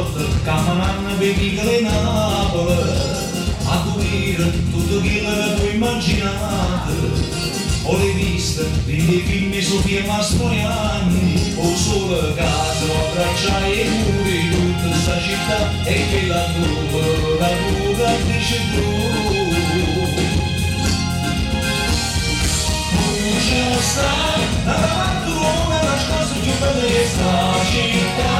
volte camminando per le Napoli a dormire tutto quello che tu immaginate. Ho le viste nei film Sofia Mastroianni, o solo caso abbracciai i muri di tutta sta città e che la tua dice tu. Non c'è sta, davanti una delle cose più belle di sta città,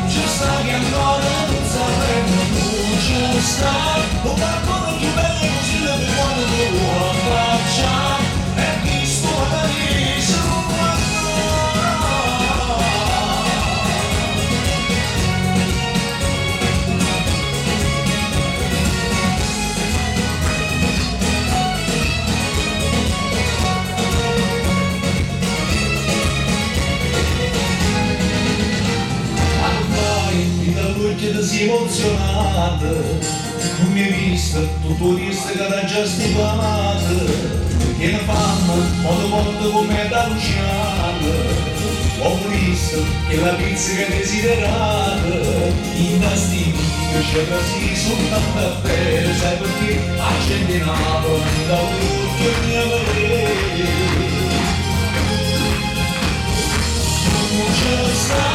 c'è sta che ancora non sapendo, non c'è sta, un qualcosa più bello così le per quando tu abbraccia. Che si emozionata, non mi hai visto, tutto visto che t'ha già stipato, che ne fanno, modo come da Luciano, ho visto che la pizza che desiderata, in tastino c'è così soltanto a te, sai perché accendi Napoli da tutto il mio volere. Non c'è sta,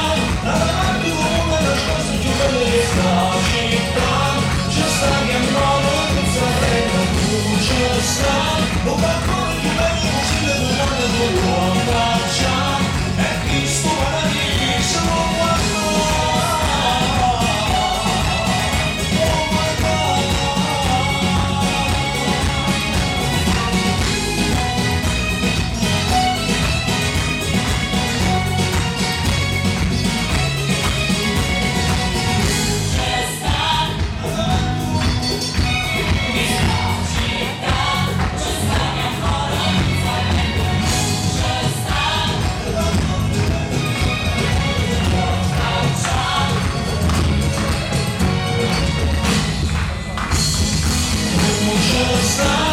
davanti come la cosa più bella di sta città, c'è sta che ancora non sapendo, non c'è sta, un qualcosa più bello così le tue donne tu abbraccia, e questo paradiso non guardo. Stop.